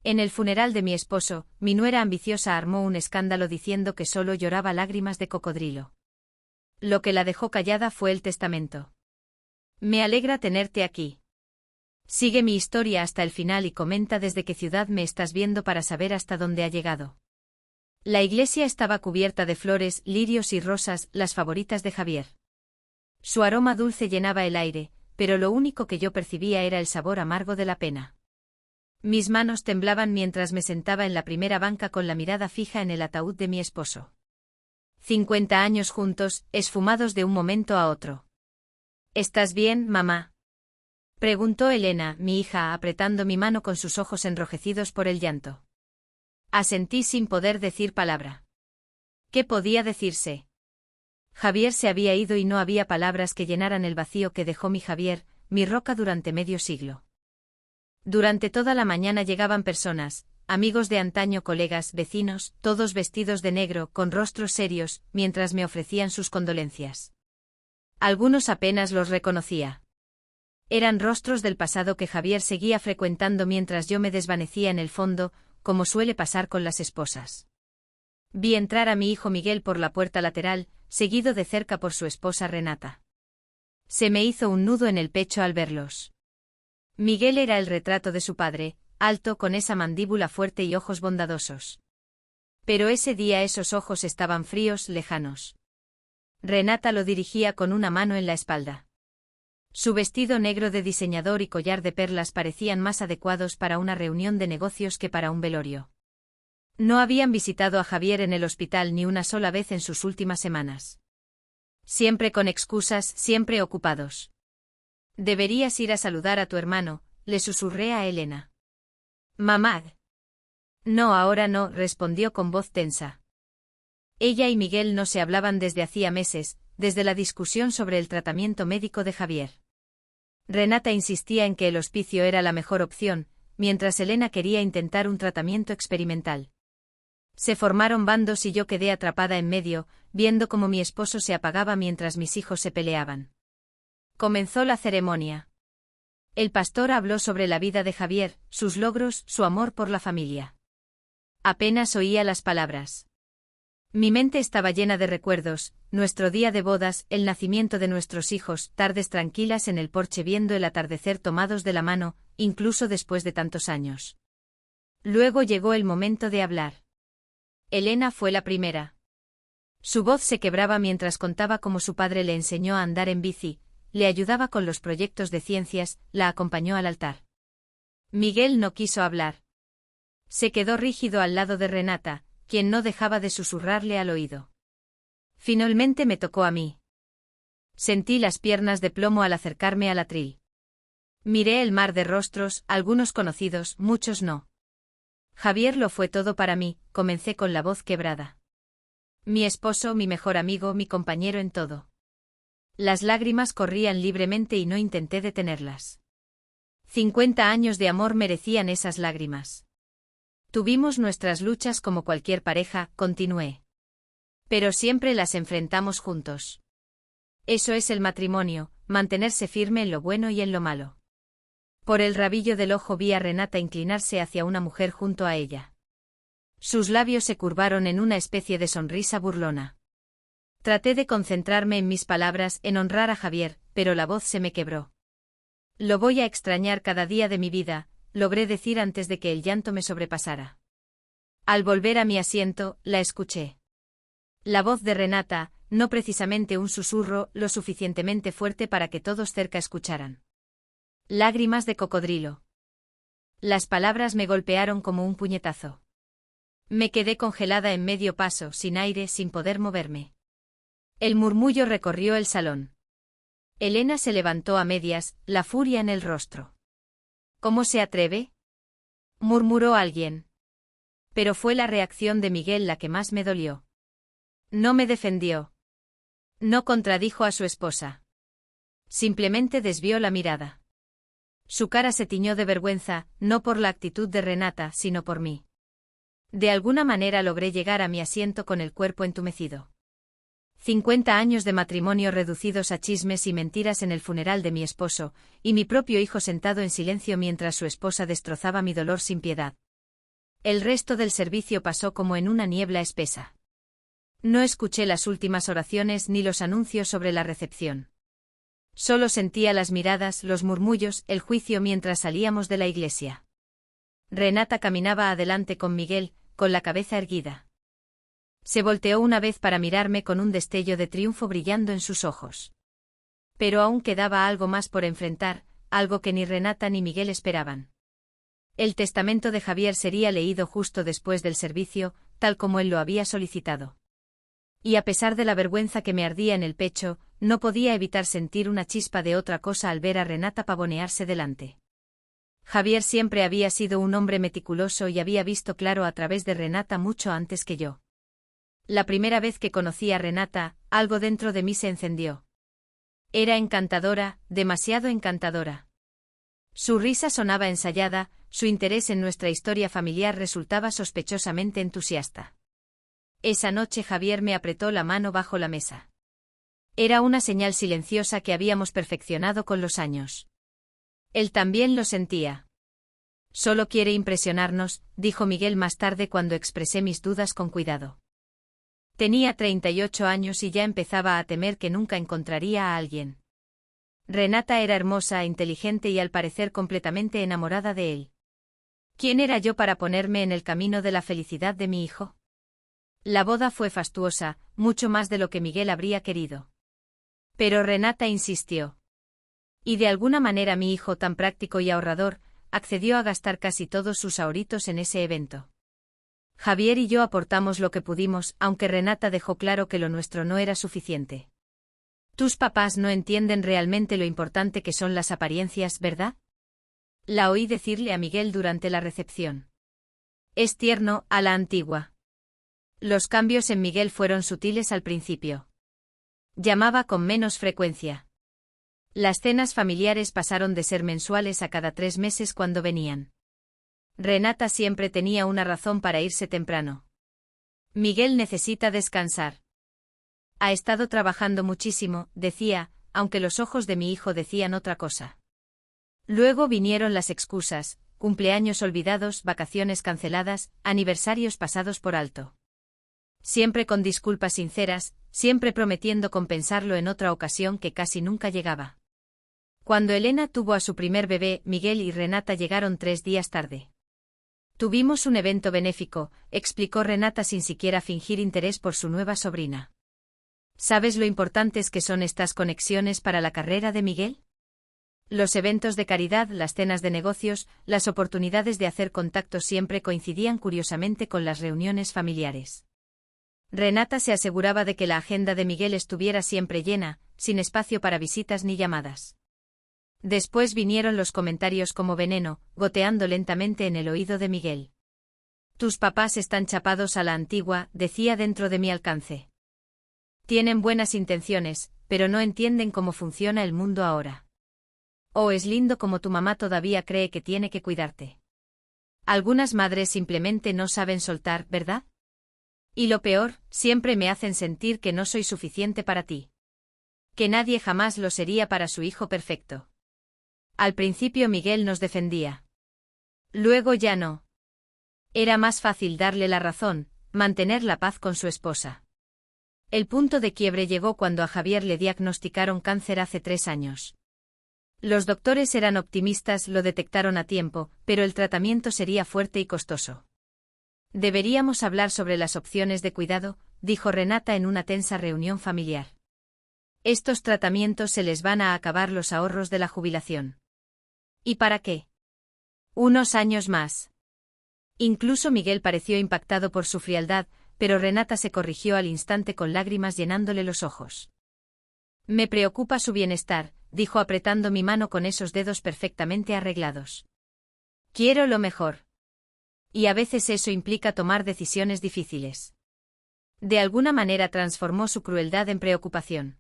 En el funeral de mi esposo, mi nuera ambiciosa armó un escándalo diciendo que solo lloraba lágrimas de cocodrilo. Lo que la dejó callada fue el testamento. Me alegra tenerte aquí. Sigue mi historia hasta el final y comenta desde qué ciudad me estás viendo para saber hasta dónde ha llegado. La iglesia estaba cubierta de flores, lirios y rosas, las favoritas de Javier. Su aroma dulce llenaba el aire, pero lo único que yo percibía era el sabor amargo de la pena. Mis manos temblaban mientras me sentaba en la primera banca con la mirada fija en el ataúd de mi esposo. 50 años juntos, esfumados de un momento a otro. ¿Estás bien, mamá?, preguntó Elena, mi hija, apretando mi mano con sus ojos enrojecidos por el llanto. Asentí sin poder decir palabra. ¿Qué podía decirse? Javier se había ido y no había palabras que llenaran el vacío que dejó mi Javier, mi roca durante medio siglo. Durante toda la mañana llegaban personas, amigos de antaño, colegas, vecinos, todos vestidos de negro, con rostros serios, mientras me ofrecían sus condolencias. Algunos apenas los reconocía. Eran rostros del pasado que Javier seguía frecuentando mientras yo me desvanecía en el fondo, como suele pasar con las esposas. Vi entrar a mi hijo Miguel por la puerta lateral, seguido de cerca por su esposa Renata. Se me hizo un nudo en el pecho al verlos. Miguel era el retrato de su padre, alto con esa mandíbula fuerte y ojos bondadosos. Pero ese día esos ojos estaban fríos, lejanos. Renata lo dirigía con una mano en la espalda. Su vestido negro de diseñador y collar de perlas parecían más adecuados para una reunión de negocios que para un velorio. No habían visitado a Javier en el hospital ni una sola vez en sus últimas semanas. Siempre con excusas, siempre ocupados. Deberías ir a saludar a tu hermano, le susurré a Elena. Mamá. No, ahora no, respondió con voz tensa. Ella y Miguel no se hablaban desde hacía meses, desde la discusión sobre el tratamiento médico de Javier. Renata insistía en que el hospicio era la mejor opción, mientras Elena quería intentar un tratamiento experimental. Se formaron bandos y yo quedé atrapada en medio, viendo cómo mi esposo se apagaba mientras mis hijos se peleaban. Comenzó la ceremonia. El pastor habló sobre la vida de Javier, sus logros, su amor por la familia. Apenas oía las palabras. Mi mente estaba llena de recuerdos, nuestro día de bodas, el nacimiento de nuestros hijos, tardes tranquilas en el porche viendo el atardecer tomados de la mano, incluso después de tantos años. Luego llegó el momento de hablar. Elena fue la primera. Su voz se quebraba mientras contaba cómo su padre le enseñó a andar en bici, le ayudaba con los proyectos de ciencias, la acompañó al altar. Miguel no quiso hablar. Se quedó rígido al lado de Renata, quien no dejaba de susurrarle al oído. Finalmente me tocó a mí. Sentí las piernas de plomo al acercarme al atril. Miré el mar de rostros, algunos conocidos, muchos no. Javier lo fue todo para mí, comencé con la voz quebrada. Mi esposo, mi mejor amigo, mi compañero en todo. Las lágrimas corrían libremente y no intenté detenerlas. 50 años de amor merecían esas lágrimas. Tuvimos nuestras luchas como cualquier pareja, continué. Pero siempre las enfrentamos juntos. Eso es el matrimonio, mantenerse firme en lo bueno y en lo malo. Por el rabillo del ojo vi a Renata inclinarse hacia una mujer junto a ella. Sus labios se curvaron en una especie de sonrisa burlona. Traté de concentrarme en mis palabras, en honrar a Javier, pero la voz se me quebró. Lo voy a extrañar cada día de mi vida, logré decir antes de que el llanto me sobrepasara. Al volver a mi asiento, la escuché. La voz de Renata, no precisamente un susurro, lo suficientemente fuerte para que todos cerca escucharan. Lágrimas de cocodrilo. Las palabras me golpearon como un puñetazo. Me quedé congelada en medio paso, sin aire, sin poder moverme. El murmullo recorrió el salón. Elena se levantó a medias, la furia en el rostro. ¿Cómo se atreve?, murmuró alguien. Pero fue la reacción de Miguel la que más me dolió. No me defendió. No contradijo a su esposa. Simplemente desvió la mirada. Su cara se tiñó de vergüenza, no por la actitud de Renata, sino por mí. De alguna manera logré llegar a mi asiento con el cuerpo entumecido. 50 años de matrimonio reducidos a chismes y mentiras en el funeral de mi esposo, y mi propio hijo sentado en silencio mientras su esposa destrozaba mi dolor sin piedad. El resto del servicio pasó como en una niebla espesa. No escuché las últimas oraciones ni los anuncios sobre la recepción. Solo sentía las miradas, los murmullos, el juicio mientras salíamos de la iglesia. Renata caminaba adelante con Miguel, con la cabeza erguida. Se volteó una vez para mirarme con un destello de triunfo brillando en sus ojos. Pero aún quedaba algo más por enfrentar, algo que ni Renata ni Miguel esperaban. El testamento de Javier sería leído justo después del servicio, tal como él lo había solicitado. Y a pesar de la vergüenza que me ardía en el pecho, no podía evitar sentir una chispa de otra cosa al ver a Renata pavonearse delante. Javier siempre había sido un hombre meticuloso y había visto claro a través de Renata mucho antes que yo. La primera vez que conocí a Renata, algo dentro de mí se encendió. Era encantadora, demasiado encantadora. Su risa sonaba ensayada, su interés en nuestra historia familiar resultaba sospechosamente entusiasta. Esa noche Javier me apretó la mano bajo la mesa. Era una señal silenciosa que habíamos perfeccionado con los años. Él también lo sentía. Solo quiere impresionarnos, dijo Miguel más tarde cuando expresé mis dudas con cuidado. Tenía 38 años y ya empezaba a temer que nunca encontraría a alguien. Renata era hermosa, inteligente y al parecer completamente enamorada de él. ¿Quién era yo para ponerme en el camino de la felicidad de mi hijo? La boda fue fastuosa, mucho más de lo que Miguel habría querido. Pero Renata insistió. Y de alguna manera mi hijo, tan práctico y ahorrador, accedió a gastar casi todos sus ahorritos en ese evento. Javier y yo aportamos lo que pudimos, aunque Renata dejó claro que lo nuestro no era suficiente. Tus papás no entienden realmente lo importante que son las apariencias, ¿verdad? La oí decirle a Miguel durante la recepción. Es tierno, a la antigua. Los cambios en Miguel fueron sutiles al principio. Llamaba con menos frecuencia. Las cenas familiares pasaron de ser mensuales a cada 3 meses cuando venían. Renata siempre tenía una razón para irse temprano. Miguel necesita descansar. Ha estado trabajando muchísimo, decía, aunque los ojos de mi hijo decían otra cosa. Luego vinieron las excusas, cumpleaños olvidados, vacaciones canceladas, aniversarios pasados por alto. Siempre con disculpas sinceras, siempre prometiendo compensarlo en otra ocasión que casi nunca llegaba. Cuando Elena tuvo a su primer bebé, Miguel y Renata llegaron 3 días tarde. Tuvimos un evento benéfico, explicó Renata sin siquiera fingir interés por su nueva sobrina. ¿Sabes lo importantes que son estas conexiones para la carrera de Miguel? Los eventos de caridad, las cenas de negocios, las oportunidades de hacer contactos siempre coincidían curiosamente con las reuniones familiares. Renata se aseguraba de que la agenda de Miguel estuviera siempre llena, sin espacio para visitas ni llamadas. Después vinieron los comentarios como veneno, goteando lentamente en el oído de Miguel. Tus papás están chapados a la antigua, decía dentro de mi alcance. Tienen buenas intenciones, pero no entienden cómo funciona el mundo ahora. Oh, es lindo como tu mamá todavía cree que tiene que cuidarte. Algunas madres simplemente no saben soltar, ¿verdad? Y lo peor, siempre me hacen sentir que no soy suficiente para ti. Que nadie jamás lo sería para su hijo perfecto. Al principio Miguel nos defendía. Luego ya no. Era más fácil darle la razón, mantener la paz con su esposa. El punto de quiebre llegó cuando a Javier le diagnosticaron cáncer hace 3 años. Los doctores eran optimistas, lo detectaron a tiempo, pero el tratamiento sería fuerte y costoso. Deberíamos hablar sobre las opciones de cuidado, dijo Renata en una tensa reunión familiar. Estos tratamientos se les van a acabar los ahorros de la jubilación. ¿Y para qué? Unos años más. Incluso Miguel pareció impactado por su frialdad, pero Renata se corrigió al instante con lágrimas llenándole los ojos. Me preocupa su bienestar, dijo apretando mi mano con esos dedos perfectamente arreglados. Quiero lo mejor. Y a veces eso implica tomar decisiones difíciles. De alguna manera transformó su crueldad en preocupación.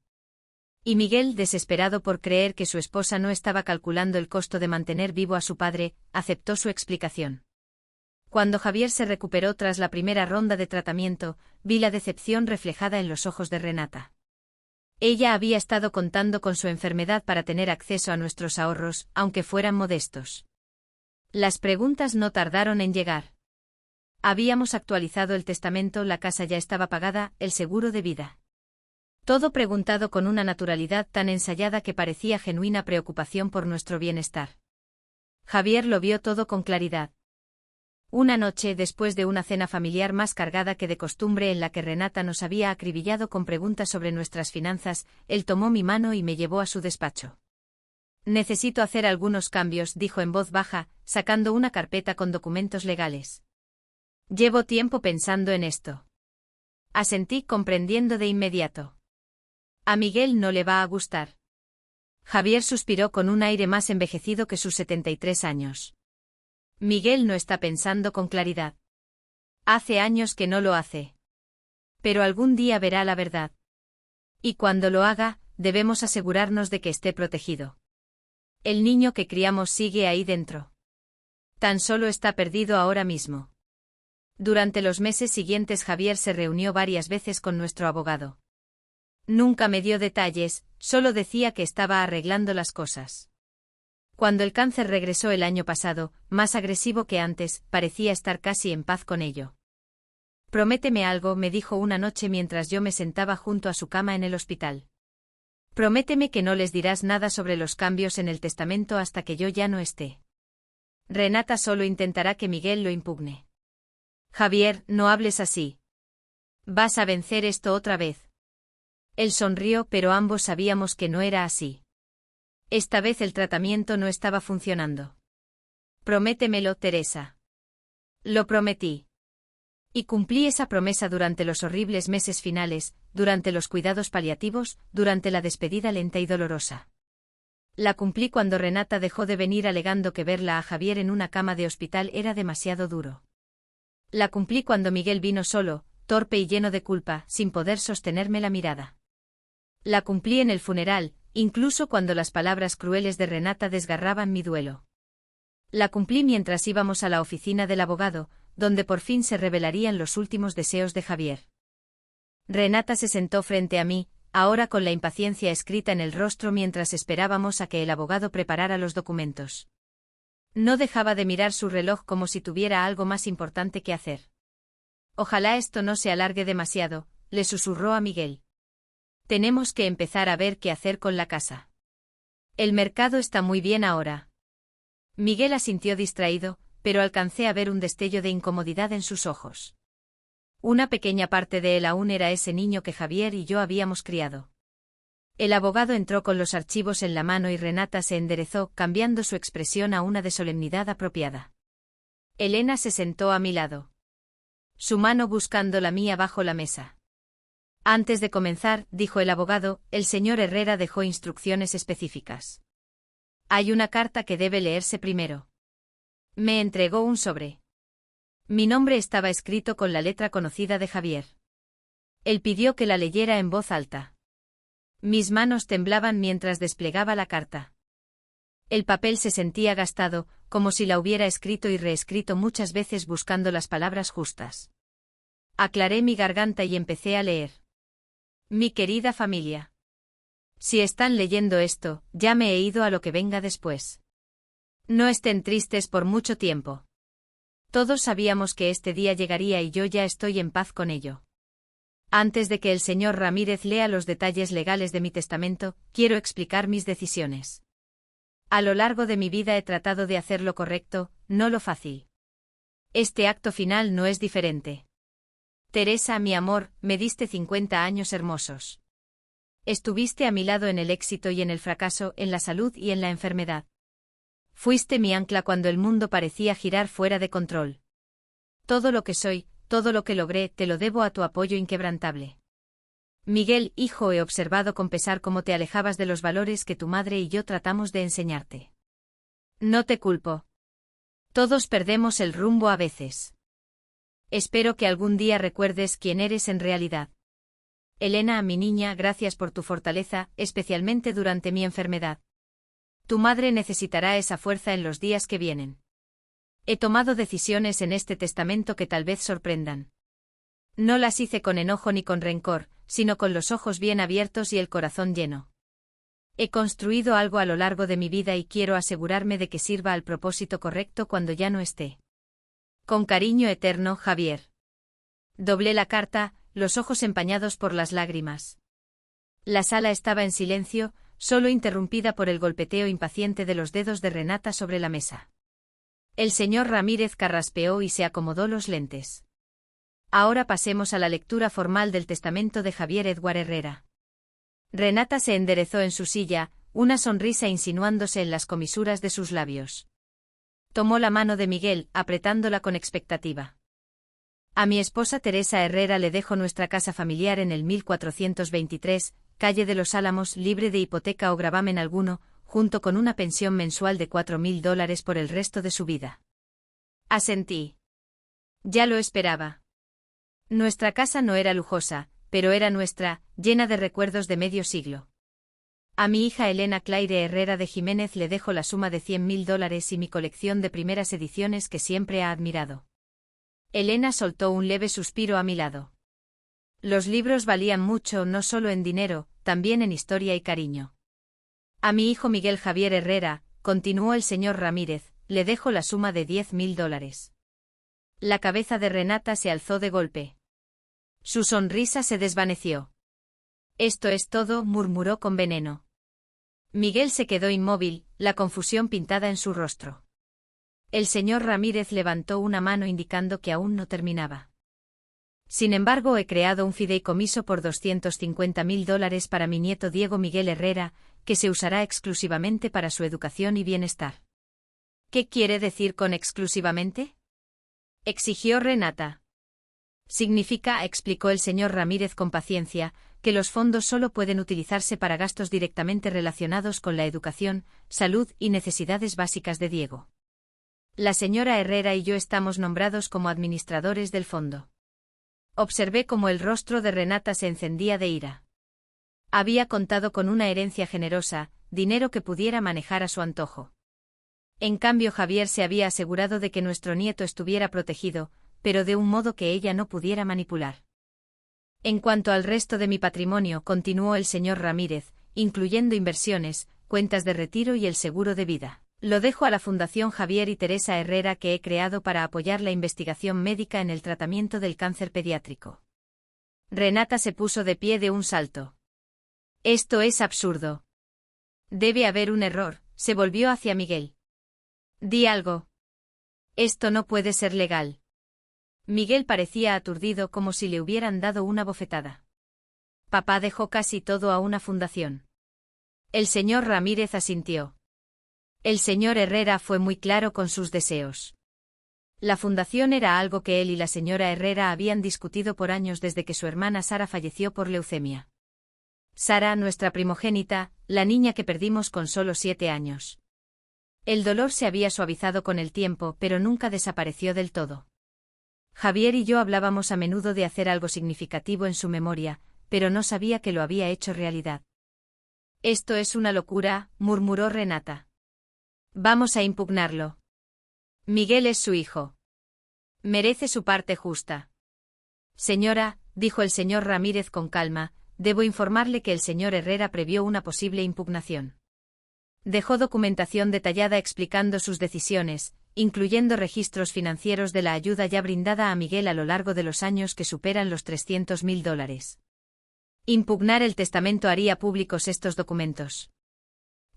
Y Miguel, desesperado por creer que su esposa no estaba calculando el costo de mantener vivo a su padre, aceptó su explicación. Cuando Javier se recuperó tras la primera ronda de tratamiento, vi la decepción reflejada en los ojos de Renata. Ella había estado contando con su enfermedad para tener acceso a nuestros ahorros, aunque fueran modestos. Las preguntas no tardaron en llegar. Habíamos actualizado el testamento, la casa ya estaba pagada, el seguro de vida. Todo preguntado con una naturalidad tan ensayada que parecía genuina preocupación por nuestro bienestar. Javier lo vio todo con claridad. Una noche, después de una cena familiar más cargada que de costumbre en la que Renata nos había acribillado con preguntas sobre nuestras finanzas, él tomó mi mano y me llevó a su despacho. Necesito hacer algunos cambios, dijo en voz baja, sacando una carpeta con documentos legales. Llevo tiempo pensando en esto. Asentí comprendiendo de inmediato. A Miguel no le va a gustar. Javier suspiró con un aire más envejecido que sus 73 años. Miguel no está pensando con claridad. Hace años que no lo hace. Pero algún día verá la verdad. Y cuando lo haga, debemos asegurarnos de que esté protegido. El niño que criamos sigue ahí dentro. Tan solo está perdido ahora mismo. Durante los meses siguientes Javier se reunió varias veces con nuestro abogado. Nunca me dio detalles, solo decía que estaba arreglando las cosas. Cuando el cáncer regresó el año pasado, más agresivo que antes, parecía estar casi en paz con ello. Prométeme algo, me dijo una noche mientras yo me sentaba junto a su cama en el hospital. Prométeme que no les dirás nada sobre los cambios en el testamento hasta que yo ya no esté. Renata solo intentará que Miguel lo impugne. Javier, no hables así. Vas a vencer esto otra vez. Él sonrió, pero ambos sabíamos que no era así. Esta vez el tratamiento no estaba funcionando. Prométemelo, Teresa. Lo prometí. Y cumplí esa promesa durante los horribles meses finales, durante los cuidados paliativos, durante la despedida lenta y dolorosa. La cumplí cuando Renata dejó de venir alegando que verla a Javier en una cama de hospital era demasiado duro. La cumplí cuando Miguel vino solo, torpe y lleno de culpa, sin poder sostenerme la mirada. La cumplí en el funeral, incluso cuando las palabras crueles de Renata desgarraban mi duelo. La cumplí mientras íbamos a la oficina del abogado, donde por fin se revelarían los últimos deseos de Javier. Renata se sentó frente a mí, ahora con la impaciencia escrita en el rostro mientras esperábamos a que el abogado preparara los documentos. No dejaba de mirar su reloj como si tuviera algo más importante que hacer. Ojalá esto no se alargue demasiado, le susurró a Miguel. Tenemos que empezar a ver qué hacer con la casa. El mercado está muy bien ahora. Miguel asintió distraído, pero alcancé a ver un destello de incomodidad en sus ojos. Una pequeña parte de él aún era ese niño que Javier y yo habíamos criado. El abogado entró con los archivos en la mano y Renata se enderezó, cambiando su expresión a una de solemnidad apropiada. Elena se sentó a mi lado. Su mano buscando la mía bajo la mesa. Antes de comenzar, dijo el abogado, el señor Herrera dejó instrucciones específicas. Hay una carta que debe leerse primero. Me entregó un sobre. Mi nombre estaba escrito con la letra conocida de Javier. Él pidió que la leyera en voz alta. Mis manos temblaban mientras desplegaba la carta. El papel se sentía gastado, como si la hubiera escrito y reescrito muchas veces buscando las palabras justas. Aclaré mi garganta y empecé a leer. Mi querida familia. Si están leyendo esto, ya me he ido a lo que venga después. No estén tristes por mucho tiempo. Todos sabíamos que este día llegaría y yo ya estoy en paz con ello. Antes de que el señor Ramírez lea los detalles legales de mi testamento, quiero explicar mis decisiones. A lo largo de mi vida he tratado de hacer lo correcto, no lo fácil. Este acto final no es diferente. Teresa, mi amor, me diste 50 años hermosos. Estuviste a mi lado en el éxito y en el fracaso, en la salud y en la enfermedad. Fuiste mi ancla cuando el mundo parecía girar fuera de control. Todo lo que soy, todo lo que logré, te lo debo a tu apoyo inquebrantable. Miguel, hijo, he observado con pesar cómo te alejabas de los valores que tu madre y yo tratamos de enseñarte. No te culpo. Todos perdemos el rumbo a veces. Espero que algún día recuerdes quién eres en realidad. Elena, mi niña, gracias por tu fortaleza, especialmente durante mi enfermedad. Tu madre necesitará esa fuerza en los días que vienen. He tomado decisiones en este testamento que tal vez sorprendan. No las hice con enojo ni con rencor, sino con los ojos bien abiertos y el corazón lleno. He construido algo a lo largo de mi vida y quiero asegurarme de que sirva al propósito correcto cuando ya no esté. Con cariño eterno, Javier. Doblé la carta, los ojos empañados por las lágrimas. La sala estaba en silencio, solo interrumpida por el golpeteo impaciente de los dedos de Renata sobre la mesa. El señor Ramírez carraspeó y se acomodó los lentes. Ahora pasemos a la lectura formal del testamento de Javier Edward Herrera. Renata se enderezó en su silla, una sonrisa insinuándose en las comisuras de sus labios. Tomó la mano de Miguel, apretándola con expectativa. A mi esposa Teresa Herrera le dejo nuestra casa familiar en el 1423, calle de los Álamos, libre de hipoteca o gravamen alguno, junto con una pensión mensual de $4.000 por el resto de su vida. Asentí. Ya lo esperaba. Nuestra casa no era lujosa, pero era nuestra, llena de recuerdos de medio siglo. A mi hija Elena Claire Herrera de Jiménez le dejo la suma de $100.000 y mi colección de primeras ediciones que siempre ha admirado. Elena soltó un leve suspiro a mi lado. Los libros valían mucho no solo en dinero, también en historia y cariño. A mi hijo Miguel Javier Herrera, continuó el señor Ramírez, le dejo la suma de $10.000. La cabeza de Renata se alzó de golpe. Su sonrisa se desvaneció. Esto es todo, murmuró con veneno. Miguel se quedó inmóvil, la confusión pintada en su rostro. El señor Ramírez levantó una mano indicando que aún no terminaba. Sin embargo, he creado un fideicomiso por $250.000 para mi nieto Diego Miguel Herrera, que se usará exclusivamente para su educación y bienestar. ¿Qué quiere decir con exclusivamente?, exigió Renata. Significa, explicó el señor Ramírez con paciencia, que los fondos solo pueden utilizarse para gastos directamente relacionados con la educación, salud y necesidades básicas de Diego. La señora Herrera y yo estamos nombrados como administradores del fondo. Observé cómo el rostro de Renata se encendía de ira. Había contado con una herencia generosa, dinero que pudiera manejar a su antojo. En cambio, Javier se había asegurado de que nuestro nieto estuviera protegido, pero de un modo que ella no pudiera manipular. En cuanto al resto de mi patrimonio, continuó el señor Ramírez, incluyendo inversiones, cuentas de retiro y el seguro de vida, lo dejo a la Fundación Javier y Teresa Herrera que he creado para apoyar la investigación médica en el tratamiento del cáncer pediátrico. Renata se puso de pie de un salto. Esto es absurdo. Debe haber un error, se volvió hacia Miguel. Di algo. Esto no puede ser legal. Miguel parecía aturdido como si le hubieran dado una bofetada. Papá dejó casi todo a una fundación. El señor Ramírez asintió. El señor Herrera fue muy claro con sus deseos. La fundación era algo que él y la señora Herrera habían discutido por años desde que su hermana Sara falleció por leucemia. Sara, nuestra primogénita, la niña que perdimos con solo 7 años. El dolor se había suavizado con el tiempo, pero nunca desapareció del todo. Javier y yo hablábamos a menudo de hacer algo significativo en su memoria, pero no sabía que lo había hecho realidad. Esto es una locura, murmuró Renata. Vamos a impugnarlo. Miguel es su hijo. Merece su parte justa. Señora, dijo el señor Ramírez con calma, debo informarle que el señor Herrera previó una posible impugnación. Dejó documentación detallada explicando sus decisiones, incluyendo registros financieros de la ayuda ya brindada a Miguel a lo largo de los años que superan los $300.000. Impugnar el testamento haría públicos estos documentos.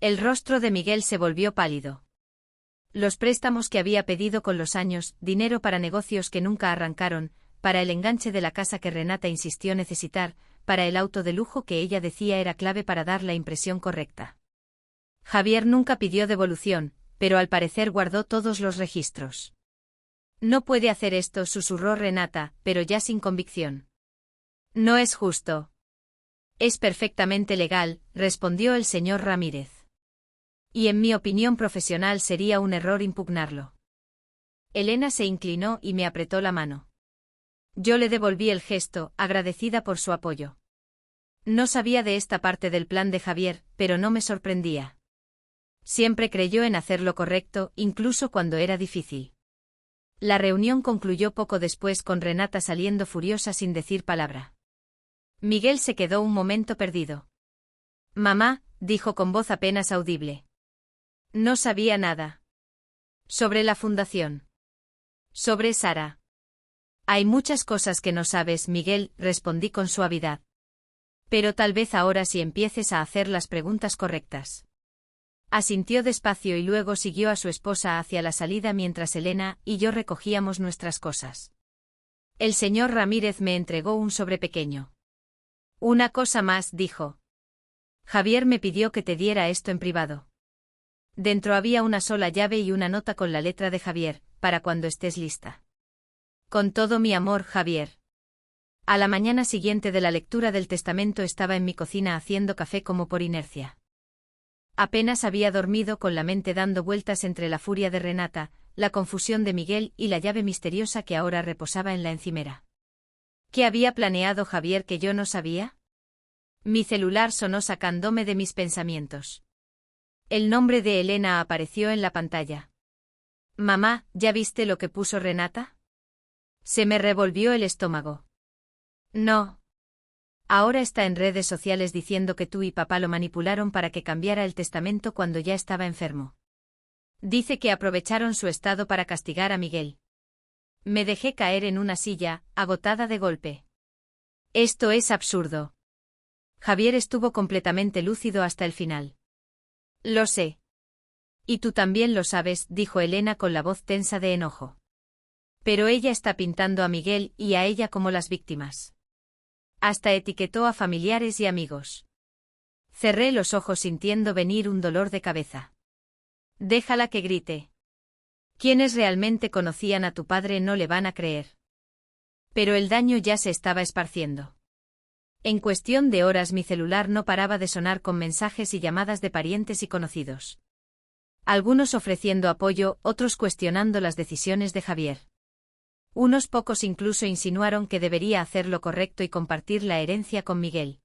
El rostro de Miguel se volvió pálido. Los préstamos que había pedido con los años, dinero para negocios que nunca arrancaron, para el enganche de la casa que Renata insistió necesitar, para el auto de lujo que ella decía era clave para dar la impresión correcta. Javier nunca pidió devolución, pero al parecer guardó todos los registros. No puede hacer esto, susurró Renata, pero ya sin convicción. No es justo. Es perfectamente legal, respondió el señor Ramírez. Y en mi opinión profesional sería un error impugnarlo. Elena se inclinó y me apretó la mano. Yo le devolví el gesto, agradecida por su apoyo. No sabía de esta parte del plan de Javier, pero no me sorprendía. Siempre creyó en hacer lo correcto, incluso cuando era difícil. La reunión concluyó poco después con Renata saliendo furiosa sin decir palabra. Miguel se quedó un momento perdido. Mamá, dijo con voz apenas audible. No sabía nada. Sobre la fundación. Sobre Sara. Hay muchas cosas que no sabes, Miguel, respondí con suavidad. Pero tal vez ahora sí empieces a hacer las preguntas correctas. Asintió despacio y luego siguió a su esposa hacia la salida mientras Elena y yo recogíamos nuestras cosas. El señor Ramírez me entregó un sobre pequeño. Una cosa más, dijo. Javier me pidió que te diera esto en privado. Dentro había una sola llave y una nota con la letra de Javier, para cuando estés lista. Con todo mi amor, Javier. A la mañana siguiente de la lectura del testamento estaba en mi cocina haciendo café como por inercia. Apenas había dormido con la mente dando vueltas entre la furia de Renata, la confusión de Miguel y la llave misteriosa que ahora reposaba en la encimera. ¿Qué había planeado Javier que yo no sabía? Mi celular sonó sacándome de mis pensamientos. El nombre de Elena apareció en la pantalla. Mamá, ¿ya viste lo que puso Renata? Se me revolvió el estómago. No. Ahora está en redes sociales diciendo que tú y papá lo manipularon para que cambiara el testamento cuando ya estaba enfermo. Dice que aprovecharon su estado para castigar a Miguel. Me dejé caer en una silla, agotada de golpe. Esto es absurdo. Javier estuvo completamente lúcido hasta el final. Lo sé. Y tú también lo sabes, dijo Elena con la voz tensa de enojo. Pero ella está pintando a Miguel y a ella como las víctimas. Hasta etiquetó a familiares y amigos. Cerré los ojos sintiendo venir un dolor de cabeza. Déjala que grite. Quienes realmente conocían a tu padre no le van a creer. Pero el daño ya se estaba esparciendo. En cuestión de horas mi celular no paraba de sonar con mensajes y llamadas de parientes y conocidos. Algunos ofreciendo apoyo, otros cuestionando las decisiones de Javier. Unos pocos incluso insinuaron que debería hacer lo correcto y compartir la herencia con Miguel.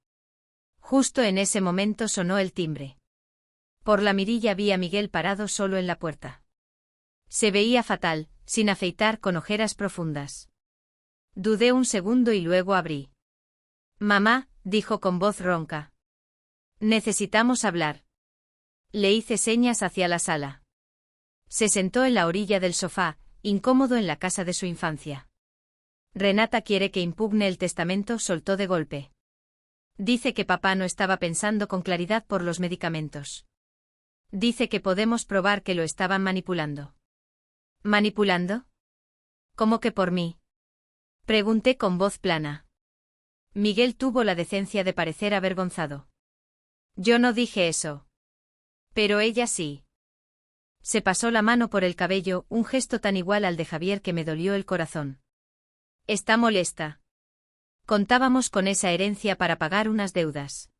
Justo en ese momento sonó el timbre. Por la mirilla vi a Miguel parado solo en la puerta. Se veía fatal, sin afeitar, con ojeras profundas. Dudé un segundo y luego abrí. Mamá, dijo con voz ronca. Necesitamos hablar. Le hice señas hacia la sala. Se sentó en la orilla del sofá, incómodo en la casa de su infancia. Renata quiere que impugne el testamento, soltó de golpe. Dice que papá no estaba pensando con claridad por los medicamentos. Dice que podemos probar que lo estaban manipulando. ¿Manipulando? ¿Cómo que por mí? Pregunté con voz plana. Miguel tuvo la decencia de parecer avergonzado. Yo no dije eso. Pero ella sí. Se pasó la mano por el cabello, un gesto tan igual al de Javier que me dolió el corazón. Está molesta. Contábamos con esa herencia para pagar unas deudas.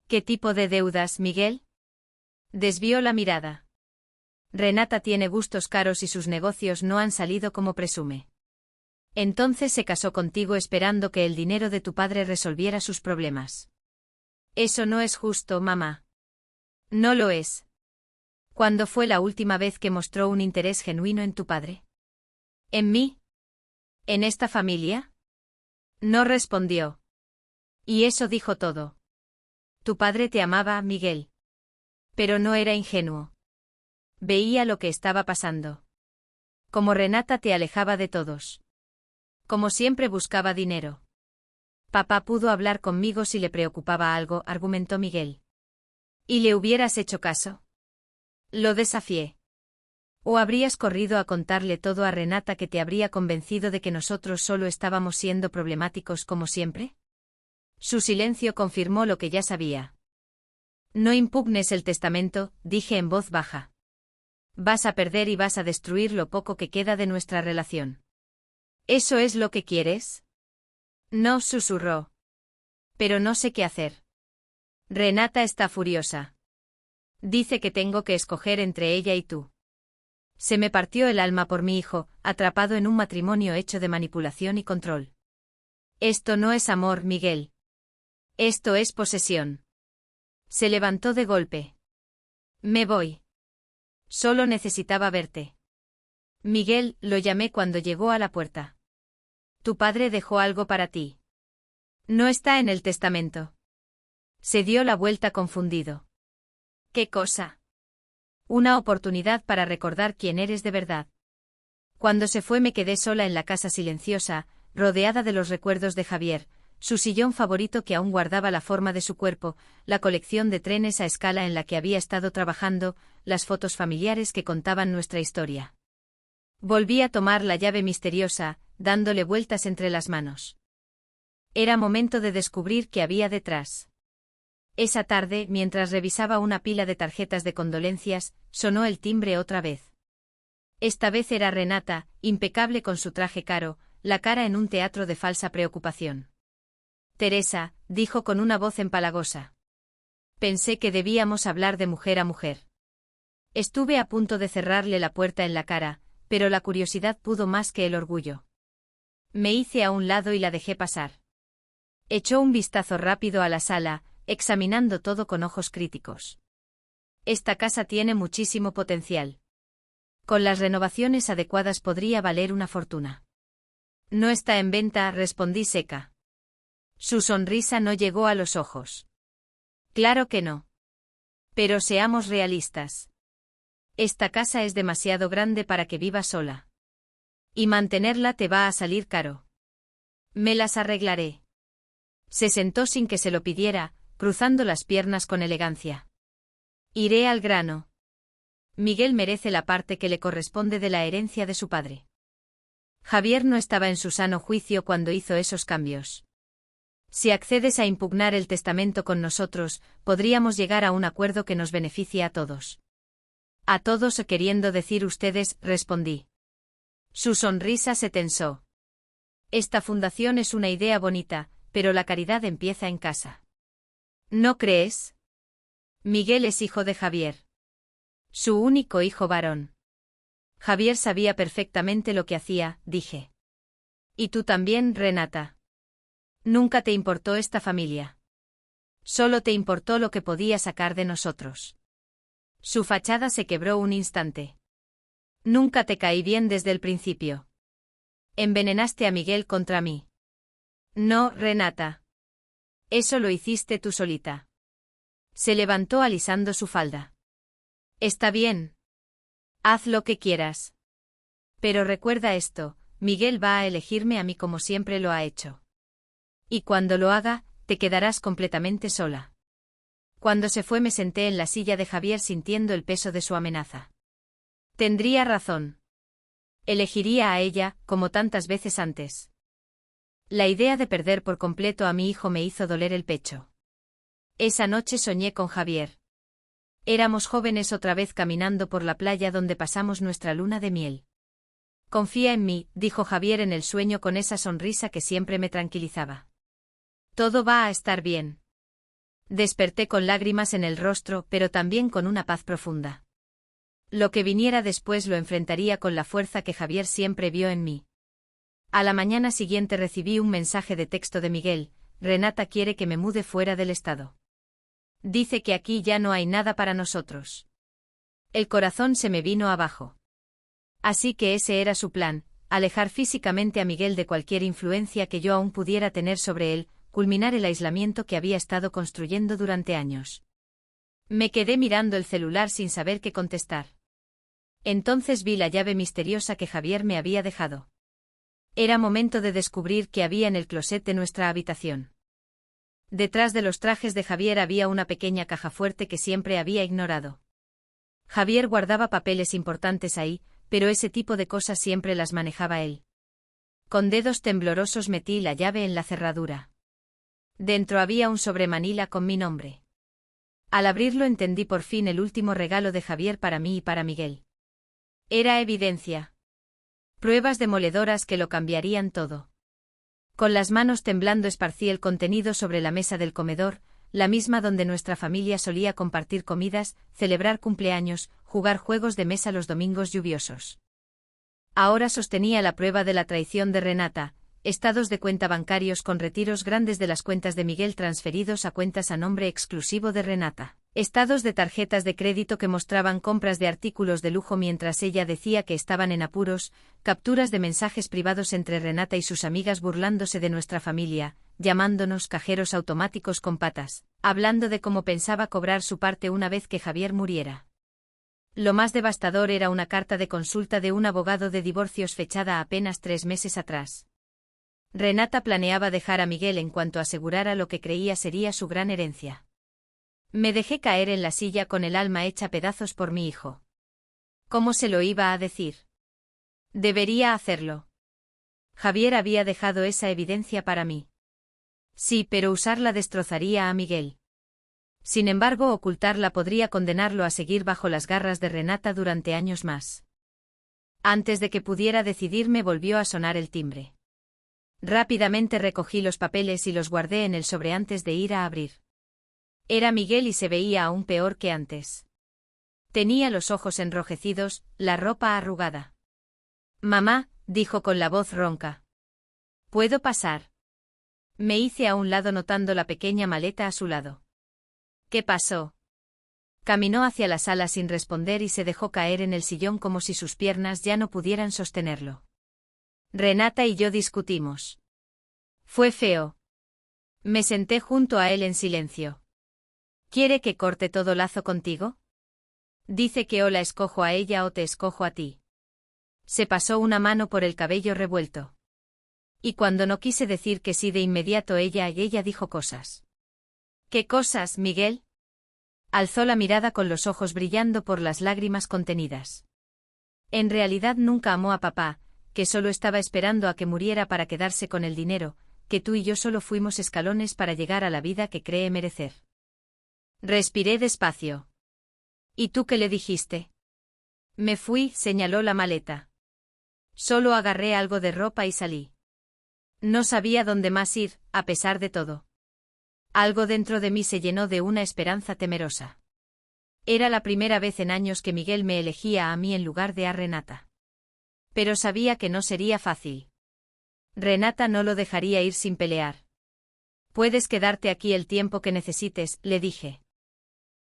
¿Qué tipo de deudas, Miguel? Desvió la mirada. Renata tiene gustos caros y sus negocios no han salido como presume. Entonces se casó contigo esperando que el dinero de tu padre resolviera sus problemas. Eso no es justo, mamá. No lo es. ¿Cuándo fue la última vez que mostró un interés genuino en tu padre? ¿En mí? ¿En esta familia? No respondió. Y eso dijo todo. Tu padre te amaba, Miguel. Pero no era ingenuo. Veía lo que estaba pasando. Como Renata te alejaba de todos. Como siempre buscaba dinero. Papá pudo hablar conmigo si le preocupaba algo, argumentó Miguel. ¿Y le hubieras hecho caso? Lo desafié. ¿O habrías corrido a contarle todo a Renata que te habría convencido de que nosotros solo estábamos siendo problemáticos como siempre? Su silencio confirmó lo que ya sabía. No impugnes el testamento, dije en voz baja. Vas a perder y vas a destruir lo poco que queda de nuestra relación. ¿Eso es lo que quieres? No, susurró. Pero no sé qué hacer. Renata está furiosa. Dice que tengo que escoger entre ella y tú. Se me partió el alma por mi hijo, atrapado en un matrimonio hecho de manipulación y control. Esto no es amor, Miguel. Esto es posesión. Se levantó de golpe. Me voy. Solo necesitaba verte. Miguel, lo llamé cuando llegó a la puerta. Tu padre dejó algo para ti. No está en el testamento. Se dio la vuelta confundido. ¿Qué cosa? Una oportunidad para recordar quién eres de verdad. Cuando se fue me quedé sola en la casa silenciosa, rodeada de los recuerdos de Javier, su sillón favorito que aún guardaba la forma de su cuerpo, la colección de trenes a escala en la que había estado trabajando, las fotos familiares que contaban nuestra historia. Volví a tomar la llave misteriosa, dándole vueltas entre las manos. Era momento de descubrir qué había detrás. Esa tarde, mientras revisaba una pila de tarjetas de condolencias, sonó el timbre otra vez. Esta vez era Renata, impecable con su traje caro, la cara en un teatro de falsa preocupación. Teresa, dijo con una voz empalagosa. Pensé que debíamos hablar de mujer a mujer. Estuve a punto de cerrarle la puerta en la cara, pero la curiosidad pudo más que el orgullo. Me hice a un lado y la dejé pasar. Echó un vistazo rápido a la sala, examinando todo con ojos críticos. Esta casa tiene muchísimo potencial. Con las renovaciones adecuadas podría valer una fortuna. No está en venta, respondí seca. Su sonrisa no llegó a los ojos. Claro que no. Pero seamos realistas. Esta casa es demasiado grande para que viva sola. Y mantenerla te va a salir caro. Me las arreglaré. Se sentó sin que se lo pidiera, cruzando las piernas con elegancia. Iré al grano. Miguel merece la parte que le corresponde de la herencia de su padre. Javier no estaba en su sano juicio cuando hizo esos cambios. Si accedes a impugnar el testamento con nosotros, podríamos llegar a un acuerdo que nos beneficie a todos. A todos queriendo decir ustedes, respondí. Su sonrisa se tensó. Esta fundación es una idea bonita, pero la caridad empieza en casa. ¿No crees? Miguel es hijo de Javier. Su único hijo varón. Javier sabía perfectamente lo que hacía, dije. Y tú también, Renata. Nunca te importó esta familia. Solo te importó lo que podía sacar de nosotros. Su fachada se quebró un instante. Nunca te caí bien desde el principio. Envenenaste a Miguel contra mí. No, Renata. Eso lo hiciste tú solita. Se levantó alisando su falda. Está bien. Haz lo que quieras. Pero recuerda esto, Miguel va a elegirme a mí como siempre lo ha hecho. Y cuando lo haga, te quedarás completamente sola. Cuando se fue me senté en la silla de Javier sintiendo el peso de su amenaza. Tendría razón. Elegiría a ella, como tantas veces antes. La idea de perder por completo a mi hijo me hizo doler el pecho. Esa noche soñé con Javier. Éramos jóvenes otra vez caminando por la playa donde pasamos nuestra luna de miel. Confía en mí, dijo Javier en el sueño con esa sonrisa que siempre me tranquilizaba. Todo va a estar bien. Desperté con lágrimas en el rostro, pero también con una paz profunda. Lo que viniera después lo enfrentaría con la fuerza que Javier siempre vio en mí. A la mañana siguiente recibí un mensaje de texto de Miguel: Renata quiere que me mude fuera del estado. Dice que aquí ya no hay nada para nosotros. El corazón se me vino abajo. Así que ese era su plan, alejar físicamente a Miguel de cualquier influencia que yo aún pudiera tener sobre él, culminar el aislamiento que había estado construyendo durante años. Me quedé mirando el celular sin saber qué contestar. Entonces vi la llave misteriosa que Javier me había dejado. Era momento de descubrir qué había en el closet de nuestra habitación. Detrás de los trajes de Javier había una pequeña caja fuerte que siempre había ignorado. Javier guardaba papeles importantes ahí, pero ese tipo de cosas siempre las manejaba él. Con dedos temblorosos metí la llave en la cerradura. Dentro había un sobremanila con mi nombre. Al abrirlo entendí por fin el último regalo de Javier para mí y para Miguel. Era evidencia. Pruebas demoledoras que lo cambiarían todo. Con las manos temblando esparcí el contenido sobre la mesa del comedor, la misma donde nuestra familia solía compartir comidas, celebrar cumpleaños, jugar juegos de mesa los domingos lluviosos. Ahora sostenía la prueba de la traición de Renata, estados de cuenta bancarios con retiros grandes de las cuentas de Miguel transferidos a cuentas a nombre exclusivo de Renata. Estados de tarjetas de crédito que mostraban compras de artículos de lujo mientras ella decía que estaban en apuros, capturas de mensajes privados entre Renata y sus amigas burlándose de nuestra familia, llamándonos cajeros automáticos con patas, hablando de cómo pensaba cobrar su parte una vez que Javier muriera. Lo más devastador era una carta de consulta de un abogado de divorcios fechada apenas 3 meses atrás. Renata planeaba dejar a Miguel en cuanto asegurara lo que creía sería su gran herencia. Me dejé caer en la silla con el alma hecha pedazos por mi hijo. ¿Cómo se lo iba a decir? Debería hacerlo. Javier había dejado esa evidencia para mí. Sí, pero usarla destrozaría a Miguel. Sin embargo, ocultarla podría condenarlo a seguir bajo las garras de Renata durante años más. Antes de que pudiera decidirme, volvió a sonar el timbre. Rápidamente recogí los papeles y los guardé en el sobre antes de ir a abrir. Era Miguel y se veía aún peor que antes. Tenía los ojos enrojecidos, la ropa arrugada. Mamá, dijo con la voz ronca. ¿Puedo pasar? Me hice a un lado notando la pequeña maleta a su lado. ¿Qué pasó? Caminó hacia la sala sin responder y se dejó caer en el sillón como si sus piernas ya no pudieran sostenerlo. Renata y yo discutimos. Fue feo. Me senté junto a él en silencio. ¿Quiere que corte todo lazo contigo? Dice que o la escojo a ella o te escojo a ti. Se pasó una mano por el cabello revuelto. Y cuando no quise decir que sí de inmediato ella dijo cosas. ¿Qué cosas, Miguel? Alzó la mirada con los ojos brillando por las lágrimas contenidas. En realidad nunca amó a papá, que solo estaba esperando a que muriera para quedarse con el dinero, que tú y yo solo fuimos escalones para llegar a la vida que cree merecer. Respiré despacio. ¿Y tú qué le dijiste? Me fui, señaló la maleta. Solo agarré algo de ropa y salí. No sabía dónde más ir, a pesar de todo. Algo dentro de mí se llenó de una esperanza temerosa. Era la primera vez en años que Miguel me elegía a mí en lugar de a Renata. Pero sabía que no sería fácil. Renata no lo dejaría ir sin pelear. Puedes quedarte aquí el tiempo que necesites, le dije.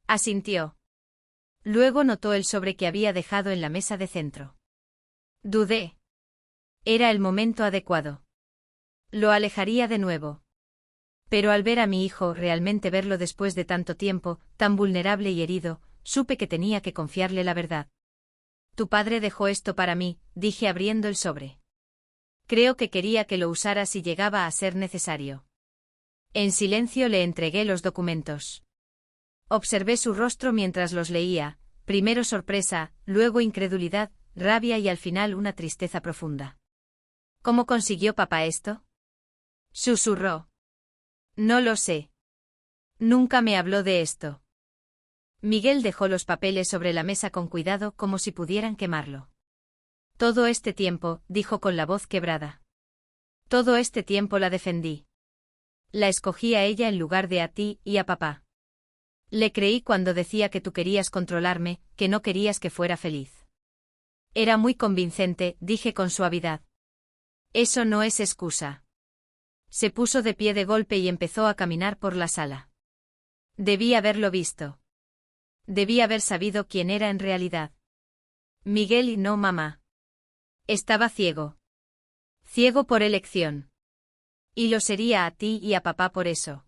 Asintió. Luego notó el sobre que había dejado en la mesa de centro. Dudé. Era el momento adecuado. Lo alejaría de nuevo. Pero al ver a mi hijo, realmente verlo después de tanto tiempo, tan vulnerable y herido, supe que tenía que confiarle la verdad. Tu padre dejó esto para mí, dije abriendo el sobre. Creo que quería que lo usara si llegaba a ser necesario. En silencio le entregué los documentos. Observé su rostro mientras los leía, primero sorpresa, luego incredulidad, rabia y al final una tristeza profunda. ¿Cómo consiguió papá esto? Susurró. No lo sé. Nunca me habló de esto. Miguel dejó los papeles sobre la mesa con cuidado como si pudieran quemarlo. Todo este tiempo, dijo con la voz quebrada. Todo este tiempo la defendí. La escogí a ella en lugar de a ti y a papá. Le creí cuando decía que tú querías controlarme, que no querías que fuera feliz. Era muy convincente, dije con suavidad. Eso no es excusa. Se puso de pie de golpe y empezó a caminar por la sala. Debí haberlo visto. Debí haber sabido quién era en realidad. Miguel y no mamá. Estaba ciego. Ciego por elección. Y lo sería a ti y a papá por eso.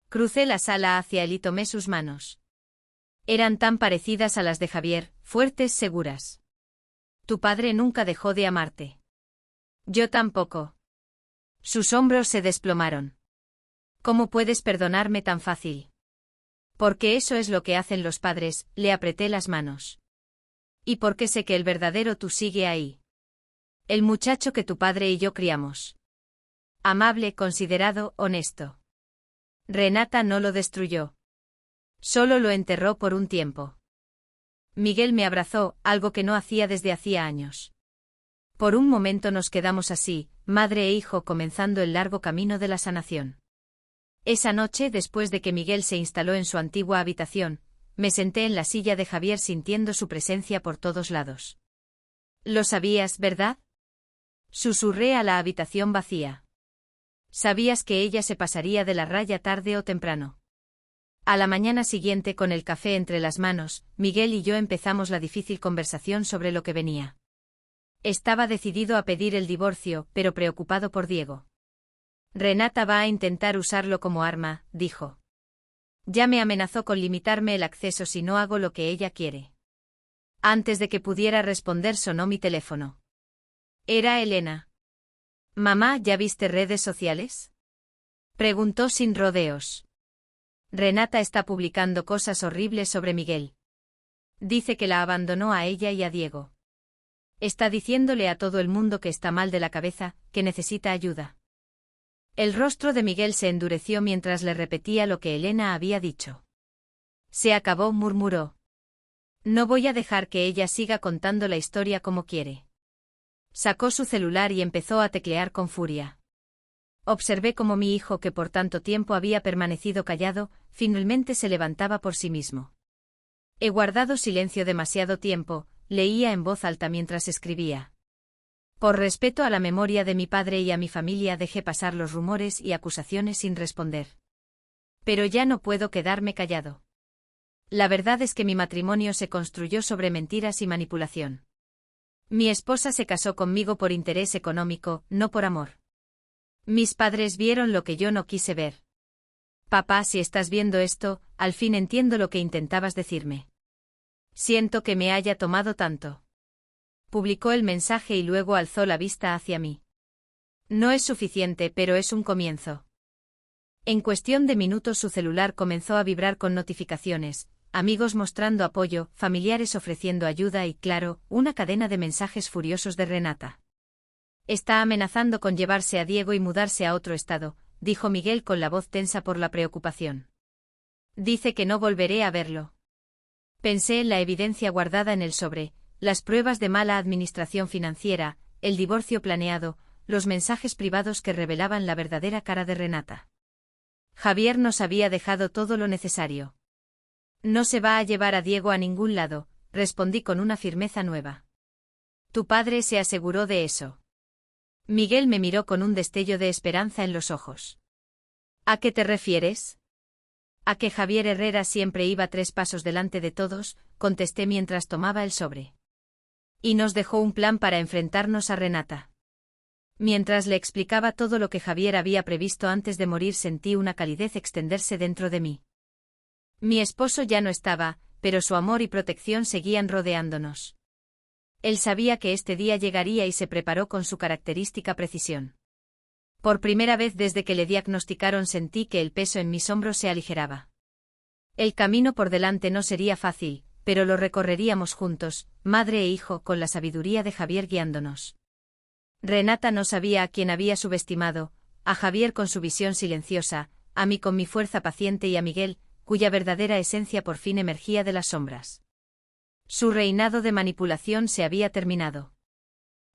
Crucé la sala hacia él y tomé sus manos. Eran tan parecidas a las de Javier, fuertes, seguras. Tu padre nunca dejó de amarte. Yo tampoco. Sus hombros se desplomaron. ¿Cómo puedes perdonarme tan fácil? Porque eso es lo que hacen los padres, le apreté las manos. Y porque sé que el verdadero tú sigue ahí. El muchacho que tu padre y yo criamos. Amable, considerado, honesto. Renata no lo destruyó. Solo lo enterró por un tiempo. Miguel me abrazó, algo que no hacía desde hacía años. Por un momento nos quedamos así, madre e hijo, comenzando el largo camino de la sanación. Esa noche, después de que Miguel se instaló en su antigua habitación, me senté en la silla de Javier sintiendo su presencia por todos lados. Lo sabías, ¿verdad? Susurré a la habitación vacía. Sabías que ella se pasaría de la raya tarde o temprano. A la mañana siguiente, con el café entre las manos, Miguel y yo empezamos la difícil conversación sobre lo que venía. Estaba decidido a pedir el divorcio, pero preocupado por Diego. Renata va a intentar usarlo como arma, dijo. Ya me amenazó con limitarme el acceso si no hago lo que ella quiere. Antes de que pudiera responder sonó mi teléfono. Era Elena. «Mamá, ¿ya viste redes sociales?», preguntó sin rodeos. Renata está publicando cosas horribles sobre Miguel. Dice que la abandonó a ella y a Diego. Está diciéndole a todo el mundo que está mal de la cabeza, que necesita ayuda. El rostro de Miguel se endureció mientras le repetía lo que Elena había dicho. Se acabó, murmuró. No voy a dejar que ella siga contando la historia como quiere. Sacó su celular y empezó a teclear con furia. Observé cómo mi hijo, que por tanto tiempo había permanecido callado, finalmente se levantaba por sí mismo. He guardado silencio demasiado tiempo, leía en voz alta mientras escribía. Por respeto a la memoria de mi padre y a mi familia dejé pasar los rumores y acusaciones sin responder. Pero ya no puedo quedarme callado. La verdad es que mi matrimonio se construyó sobre mentiras y manipulación. Mi esposa se casó conmigo por interés económico, no por amor. Mis padres vieron lo que yo no quise ver. Papá, si estás viendo esto, al fin entiendo lo que intentabas decirme. Siento que me haya tomado tanto. Publicó el mensaje y luego alzó la vista hacia mí. No es suficiente, pero es un comienzo. En cuestión de minutos su celular comenzó a vibrar con notificaciones, amigos mostrando apoyo, familiares ofreciendo ayuda y, claro, una cadena de mensajes furiosos de Renata. Está amenazando con llevarse a Diego y mudarse a otro estado, dijo Miguel con la voz tensa por la preocupación. Dice que no volveré a verlo. Pensé en la evidencia guardada en el sobre, las pruebas de mala administración financiera, el divorcio planeado, los mensajes privados que revelaban la verdadera cara de Renata. Javier nos había dejado todo lo necesario. No se va a llevar a Diego a ningún lado, respondí con una firmeza nueva. Tu padre se aseguró de eso. Miguel me miró con un destello de esperanza en los ojos. ¿A qué te refieres? A que Javier Herrera siempre iba 3 pasos delante de todos, contesté mientras tomaba el sobre. Y nos dejó un plan para enfrentarnos a Renata. Mientras le explicaba todo lo que Javier había previsto antes de morir sentí una calidez extenderse dentro de mí. Mi esposo ya no estaba, pero su amor y protección seguían rodeándonos. Él sabía que este día llegaría y se preparó con su característica precisión. Por primera vez desde que le diagnosticaron sentí que el peso en mis hombros se aligeraba. El camino por delante no sería fácil, pero lo recorreríamos juntos, madre e hijo, con la sabiduría de Javier guiándonos. Renata no sabía a quién había subestimado, a Javier con su visión silenciosa, a mí con mi fuerza paciente y a Miguel, cuya verdadera esencia por fin emergía de las sombras. Su reinado de manipulación se había terminado.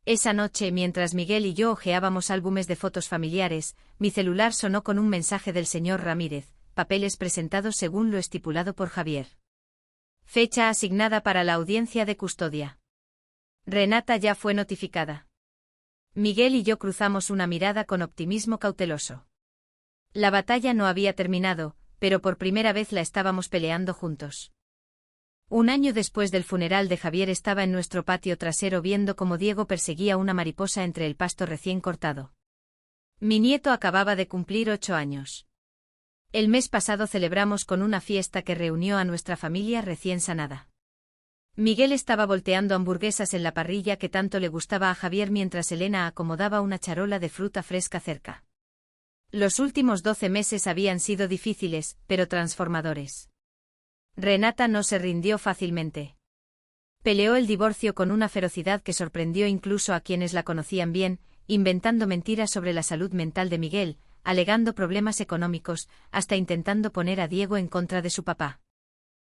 Esa noche, mientras Miguel y yo hojeábamos álbumes de fotos familiares, mi celular sonó con un mensaje del señor Ramírez, papeles presentados según lo estipulado por Javier. Fecha asignada para la audiencia de custodia. Renata ya fue notificada. Miguel y yo cruzamos una mirada con optimismo cauteloso. La batalla no había terminado, pero por primera vez la estábamos peleando juntos. Un año después del funeral de Javier estaba en nuestro patio trasero viendo cómo Diego perseguía una mariposa entre el pasto recién cortado. Mi nieto acababa de cumplir 8 años. El mes pasado celebramos con una fiesta que reunió a nuestra familia recién sanada. Miguel estaba volteando hamburguesas en la parrilla que tanto le gustaba a Javier mientras Elena acomodaba una charola de fruta fresca cerca. Los últimos 12 meses habían sido difíciles, pero transformadores. Renata no se rindió fácilmente. Peleó el divorcio con una ferocidad que sorprendió incluso a quienes la conocían bien, inventando mentiras sobre la salud mental de Miguel, alegando problemas económicos, hasta intentando poner a Diego en contra de su papá.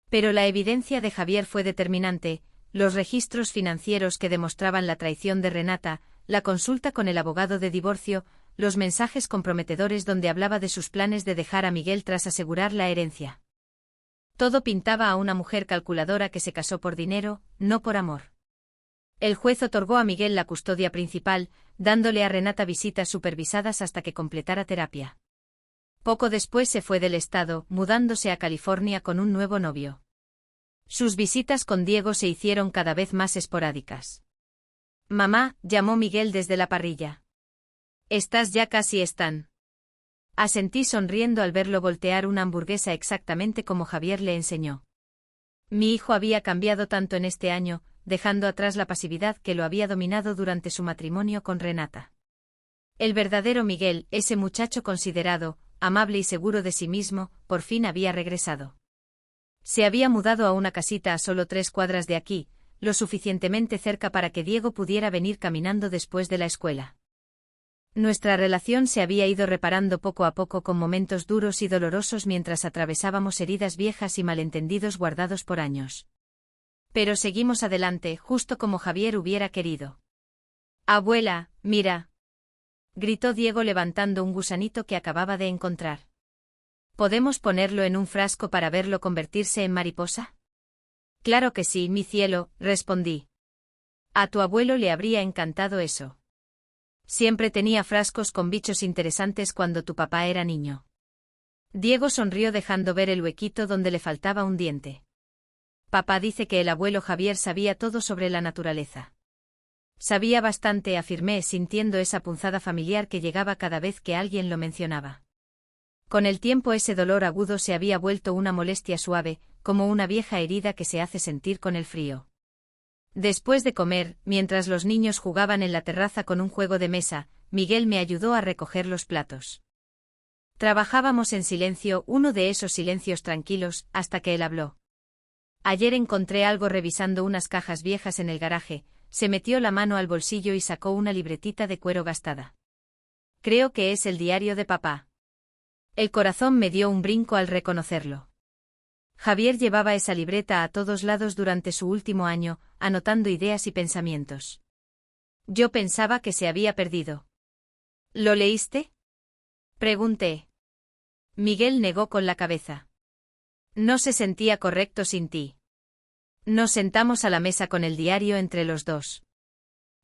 Pero la evidencia de Javier fue determinante, los registros financieros que demostraban la traición de Renata, la consulta con el abogado de divorcio, los mensajes comprometedores donde hablaba de sus planes de dejar a Miguel tras asegurar la herencia. Todo pintaba a una mujer calculadora que se casó por dinero, no por amor. El juez otorgó a Miguel la custodia principal, dándole a Renata visitas supervisadas hasta que completara terapia. Poco después se fue del estado, mudándose a California con un nuevo novio. Sus visitas con Diego se hicieron cada vez más esporádicas. «Mamá», llamó Miguel desde la parrilla. «Estás ya casi están». Asentí sonriendo al verlo voltear una hamburguesa exactamente como Javier le enseñó. Mi hijo había cambiado tanto en este año, dejando atrás la pasividad que lo había dominado durante su matrimonio con Renata. El verdadero Miguel, ese muchacho considerado, amable y seguro de sí mismo, por fin había regresado. Se había mudado a una casita a solo 3 cuadras de aquí, lo suficientemente cerca para que Diego pudiera venir caminando después de la escuela. Nuestra relación se había ido reparando poco a poco con momentos duros y dolorosos mientras atravesábamos heridas viejas y malentendidos guardados por años. Pero seguimos adelante, justo como Javier hubiera querido. «Abuela, mira», gritó Diego levantando un gusanito que acababa de encontrar. «¿Podemos ponerlo en un frasco para verlo convertirse en mariposa?» «Claro que sí, mi cielo», respondí. «A tu abuelo le habría encantado eso. Siempre tenía frascos con bichos interesantes cuando tu papá era niño». Diego sonrió dejando ver el huequito donde le faltaba un diente. «Papá dice que el abuelo Javier sabía todo sobre la naturaleza». «Sabía bastante», afirmé sintiendo esa punzada familiar que llegaba cada vez que alguien lo mencionaba. Con el tiempo ese dolor agudo se había vuelto una molestia suave, como una vieja herida que se hace sentir con el frío. Después de comer, mientras los niños jugaban en la terraza con un juego de mesa, Miguel me ayudó a recoger los platos. Trabajábamos en silencio, uno de esos silencios tranquilos, hasta que él habló. «Ayer encontré algo revisando unas cajas viejas en el garaje», se metió la mano al bolsillo y sacó una libretita de cuero gastada. «Creo que es el diario de papá». El corazón me dio un brinco al reconocerlo. Javier llevaba esa libreta a todos lados durante su último año, anotando ideas y pensamientos. Yo pensaba que se había perdido. «¿Lo leíste?», pregunté. Miguel negó con la cabeza. «No se sentía correcto sin ti». Nos sentamos a la mesa con el diario entre los dos.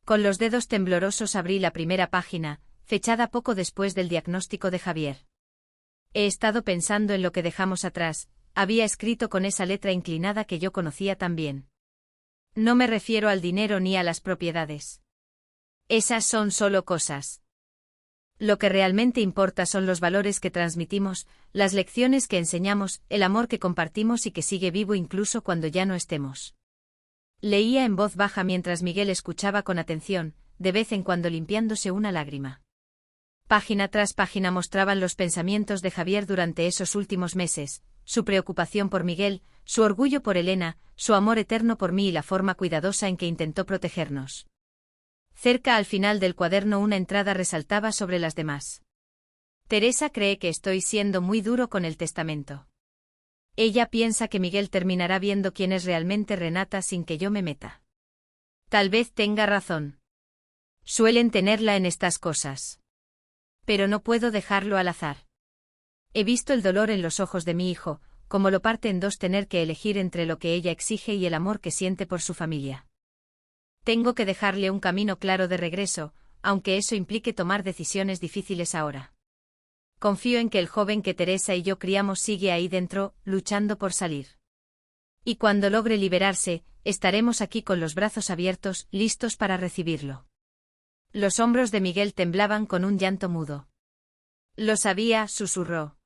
Con los dedos temblorosos abrí la primera página, fechada poco después del diagnóstico de Javier. «He estado pensando en lo que dejamos atrás», había escrito con esa letra inclinada que yo conocía tan bien. «No me refiero al dinero ni a las propiedades. Esas son solo cosas. Lo que realmente importa son los valores que transmitimos, las lecciones que enseñamos, el amor que compartimos y que sigue vivo incluso cuando ya no estemos». Leía en voz baja mientras Miguel escuchaba con atención, de vez en cuando limpiándose una lágrima. Página tras página mostraban los pensamientos de Javier durante esos últimos meses, su preocupación por Miguel, su orgullo por Elena, su amor eterno por mí y la forma cuidadosa en que intentó protegernos. Cerca al final del cuaderno una entrada resaltaba sobre las demás. «Teresa cree que estoy siendo muy duro con el testamento. Ella piensa que Miguel terminará viendo quién es realmente Renata sin que yo me meta. Tal vez tenga razón. Suelen tenerla en estas cosas. Pero no puedo dejarlo al azar. He visto el dolor en los ojos de mi hijo, como lo parte en dos tener que elegir entre lo que ella exige y el amor que siente por su familia. Tengo que dejarle un camino claro de regreso, aunque eso implique tomar decisiones difíciles ahora. Confío en que el joven que Teresa y yo criamos sigue ahí dentro, luchando por salir. Y cuando logre liberarse, estaremos aquí con los brazos abiertos, listos para recibirlo». Los hombros de Miguel temblaban con un llanto mudo. «Lo sabía», susurró.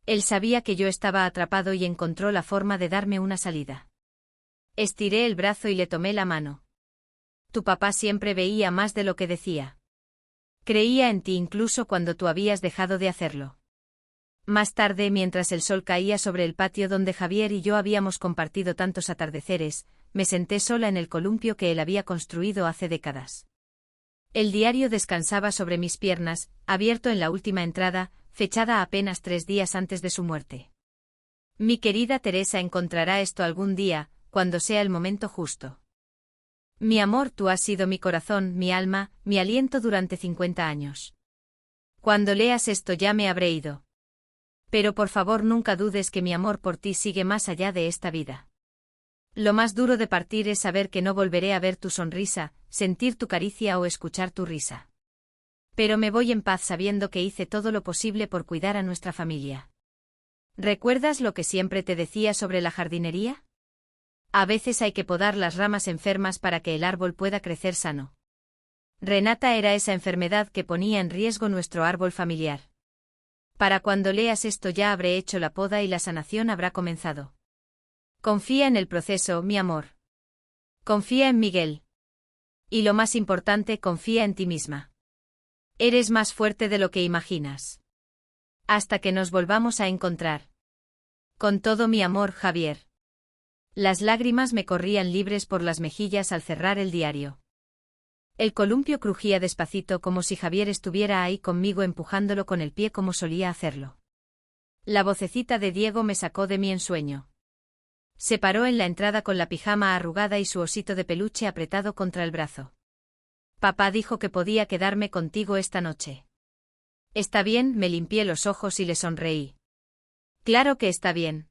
Él sabía que yo estaba atrapado y encontró la forma de darme una salida. Estiré el brazo y le tomé la mano. «Tu papá siempre veía más de lo que decía. Creía en ti incluso cuando tú habías dejado de hacerlo». Más tarde, mientras el sol caía sobre el patio donde Javier y yo habíamos compartido tantos atardeceres, me senté sola en el columpio que él había construido hace décadas. El diario descansaba sobre mis piernas, abierto en la última entrada, fechada apenas 3 días antes de su muerte. «Mi querida Teresa encontrará esto algún día, cuando sea el momento justo. Mi amor, tú has sido mi corazón, mi alma, mi aliento durante 50 años. Cuando leas esto ya me habré ido. Pero por favor nunca dudes que mi amor por ti sigue más allá de esta vida. Lo más duro de partir es saber que no volveré a ver tu sonrisa, sentir tu caricia o escuchar tu risa. Pero me voy en paz sabiendo que hice todo lo posible por cuidar a nuestra familia. ¿Recuerdas lo que siempre te decía sobre la jardinería? A veces hay que podar las ramas enfermas para que el árbol pueda crecer sano. Renata era esa enfermedad que ponía en riesgo nuestro árbol familiar. Para cuando leas esto ya habré hecho la poda y la sanación habrá comenzado. Confía en el proceso, mi amor. Confía en Miguel. Y lo más importante, confía en ti misma. Eres más fuerte de lo que imaginas. Hasta que nos volvamos a encontrar. Con todo mi amor, Javier. Las lágrimas me corrían libres por las mejillas al cerrar el diario. El columpio crujía despacito como si Javier estuviera ahí conmigo empujándolo con el pie como solía hacerlo. La vocecita de Diego me sacó de mi ensueño. Se paró en la entrada con la pijama arrugada y su osito de peluche apretado contra el brazo. Papá dijo que podía quedarme contigo esta noche. Está bien, me limpié los ojos y le sonreí. Claro que está bien.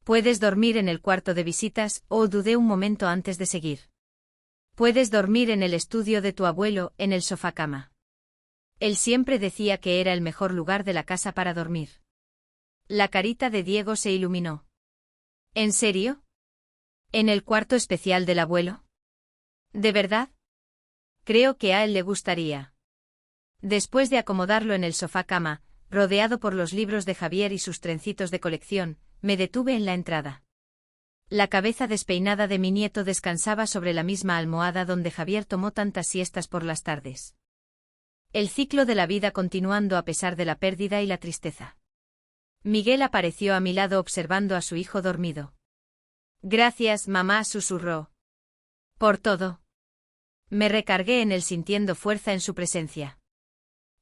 Puedes dormir en el cuarto de visitas, dudé un momento antes de seguir. Puedes dormir en el estudio de tu abuelo, en el sofá cama. Él siempre decía que era el mejor lugar de la casa para dormir. La carita de Diego se iluminó. ¿En serio? ¿En el cuarto especial del abuelo? ¿De verdad? Creo que a él le gustaría. Después de acomodarlo en el sofá cama, rodeado por los libros de Javier y sus trencitos de colección, me detuve en la entrada. La cabeza despeinada de mi nieto descansaba sobre la misma almohada donde Javier tomó tantas siestas por las tardes. El ciclo de la vida continuando a pesar de la pérdida y la tristeza. Miguel apareció a mi lado observando a su hijo dormido. Gracias, mamá, susurró. Por todo. Me recargué en él sintiendo fuerza en su presencia.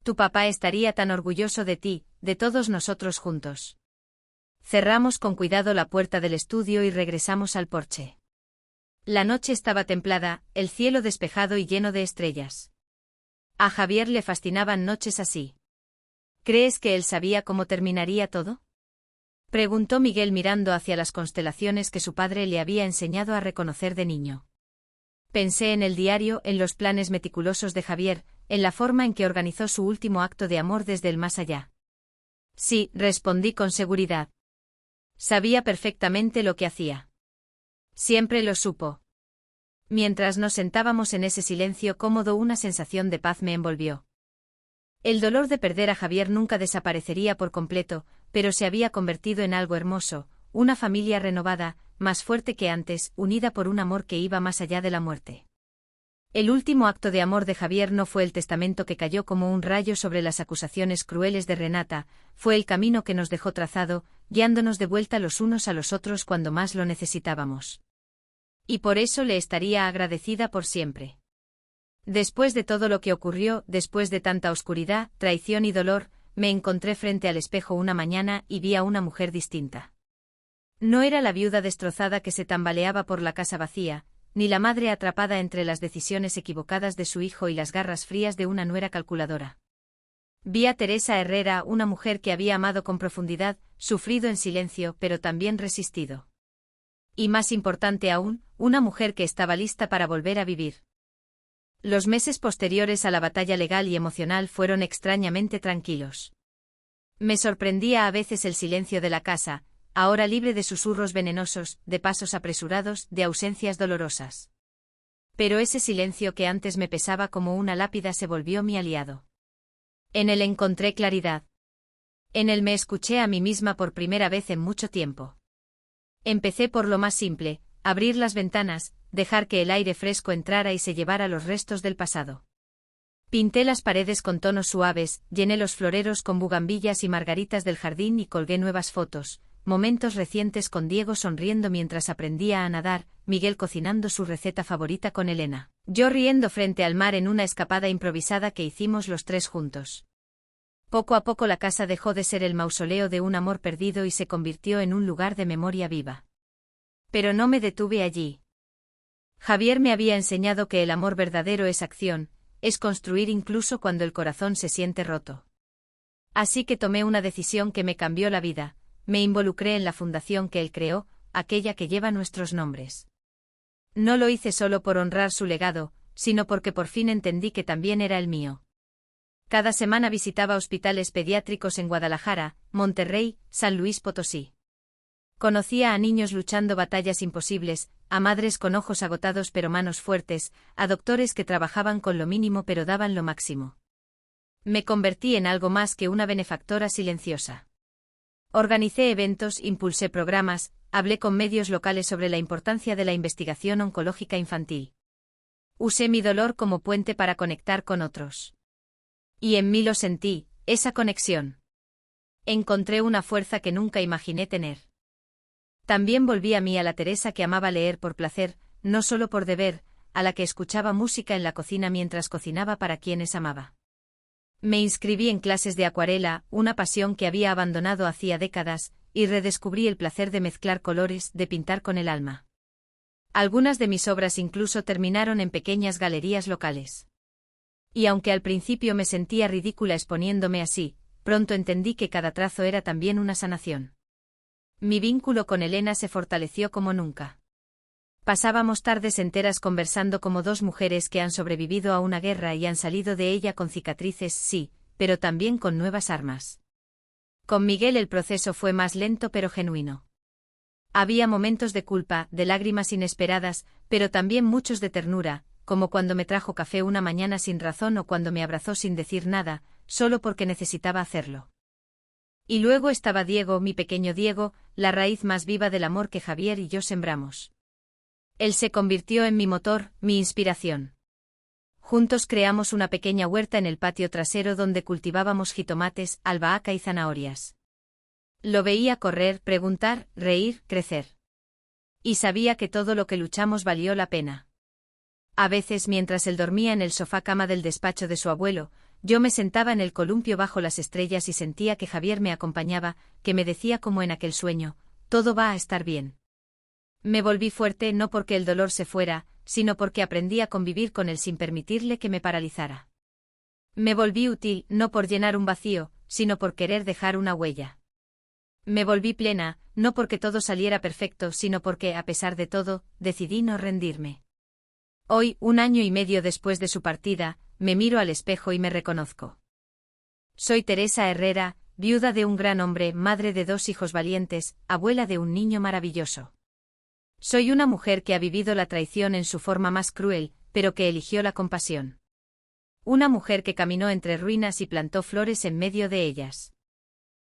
Tu papá estaría tan orgulloso de ti, de todos nosotros juntos. Cerramos con cuidado la puerta del estudio y regresamos al porche. La noche estaba templada, el cielo despejado y lleno de estrellas. A Javier le fascinaban noches así. ¿Crees que él sabía cómo terminaría todo? Preguntó Miguel mirando hacia las constelaciones que su padre le había enseñado a reconocer de niño. Pensé en el diario, en los planes meticulosos de Javier, en la forma en que organizó su último acto de amor desde el más allá. Sí, respondí con seguridad. Sabía perfectamente lo que hacía. Siempre lo supo. Mientras nos sentábamos en ese silencio cómodo, una sensación de paz me envolvió. El dolor de perder a Javier nunca desaparecería por completo, pero se había convertido en algo hermoso, una familia renovada, más fuerte que antes, unida por un amor que iba más allá de la muerte. El último acto de amor de Javier no fue el testamento que cayó como un rayo sobre las acusaciones crueles de Renata, fue el camino que nos dejó trazado, guiándonos de vuelta los unos a los otros cuando más lo necesitábamos. Y por eso le estaría agradecida por siempre. Después de todo lo que ocurrió, después de tanta oscuridad, traición y dolor, me encontré frente al espejo una mañana y vi a una mujer distinta. No era la viuda destrozada que se tambaleaba por la casa vacía, ni la madre atrapada entre las decisiones equivocadas de su hijo y las garras frías de una nuera calculadora. Vi a Teresa Herrera, una mujer que había amado con profundidad, sufrido en silencio, pero también resistido. Y más importante aún, una mujer que estaba lista para volver a vivir. Los meses posteriores a la batalla legal y emocional fueron extrañamente tranquilos. Me sorprendía a veces el silencio de la casa, ahora libre de susurros venenosos, de pasos apresurados, de ausencias dolorosas. Pero ese silencio que antes me pesaba como una lápida se volvió mi aliado. En él encontré claridad. En él me escuché a mí misma por primera vez en mucho tiempo. Empecé por lo más simple, abrir las ventanas, dejar que el aire fresco entrara y se llevara los restos del pasado. Pinté las paredes con tonos suaves, llené los floreros con bugambillas y margaritas del jardín y colgué nuevas fotos, momentos recientes con Diego sonriendo mientras aprendía a nadar, Miguel cocinando su receta favorita con Elena, yo riendo frente al mar en una escapada improvisada que hicimos los tres juntos. Poco a poco la casa dejó de ser el mausoleo de un amor perdido y se convirtió en un lugar de memoria viva. Pero no me detuve allí. Javier me había enseñado que el amor verdadero es acción, es construir incluso cuando el corazón se siente roto. Así que tomé una decisión que me cambió la vida, me involucré en la fundación que él creó, aquella que lleva nuestros nombres. No lo hice solo por honrar su legado, sino porque por fin entendí que también era el mío. Cada semana visitaba hospitales pediátricos en Guadalajara, Monterrey, San Luis Potosí. Conocía a niños luchando batallas imposibles, a madres con ojos agotados pero manos fuertes, a doctores que trabajaban con lo mínimo pero daban lo máximo. Me convertí en algo más que una benefactora silenciosa. Organicé eventos, impulsé programas, hablé con medios locales sobre la importancia de la investigación oncológica infantil. Usé mi dolor como puente para conectar con otros. Y en mí lo sentí, esa conexión. Encontré una fuerza que nunca imaginé tener. También volví a mí a la Teresa que amaba leer por placer, no solo por deber, a la que escuchaba música en la cocina mientras cocinaba para quienes amaba. Me inscribí en clases de acuarela, una pasión que había abandonado hacía décadas, y redescubrí el placer de mezclar colores, de pintar con el alma. Algunas de mis obras incluso terminaron en pequeñas galerías locales. Y aunque al principio me sentía ridícula exponiéndome así, pronto entendí que cada trazo era también una sanación. Mi vínculo con Elena se fortaleció como nunca. Pasábamos tardes enteras conversando como dos mujeres que han sobrevivido a una guerra y han salido de ella con cicatrices, sí, pero también con nuevas armas. Con Miguel el proceso fue más lento pero genuino. Había momentos de culpa, de lágrimas inesperadas, pero también muchos de ternura, como cuando me trajo café una mañana sin razón o cuando me abrazó sin decir nada, solo porque necesitaba hacerlo. Y luego estaba Diego, mi pequeño Diego, la raíz más viva del amor que Javier y yo sembramos. Él se convirtió en mi motor, mi inspiración. Juntos creamos una pequeña huerta en el patio trasero donde cultivábamos jitomates, albahaca y zanahorias. Lo veía correr, preguntar, reír, crecer. Y sabía que todo lo que luchamos valió la pena. A veces, mientras él dormía en el sofá cama del despacho de su abuelo, yo me sentaba en el columpio bajo las estrellas y sentía que Javier me acompañaba, que me decía como en aquel sueño, todo va a estar bien. Me volví fuerte no porque el dolor se fuera, sino porque aprendí a convivir con él sin permitirle que me paralizara. Me volví útil no por llenar un vacío, sino por querer dejar una huella. Me volví plena, no porque todo saliera perfecto, sino porque, a pesar de todo, decidí no rendirme. Hoy, 1 año y medio después de su partida, me miro al espejo y me reconozco. Soy Teresa Herrera, viuda de un gran hombre, madre de 2 hijos valientes, abuela de un niño maravilloso. Soy una mujer que ha vivido la traición en su forma más cruel, pero que eligió la compasión. Una mujer que caminó entre ruinas y plantó flores en medio de ellas.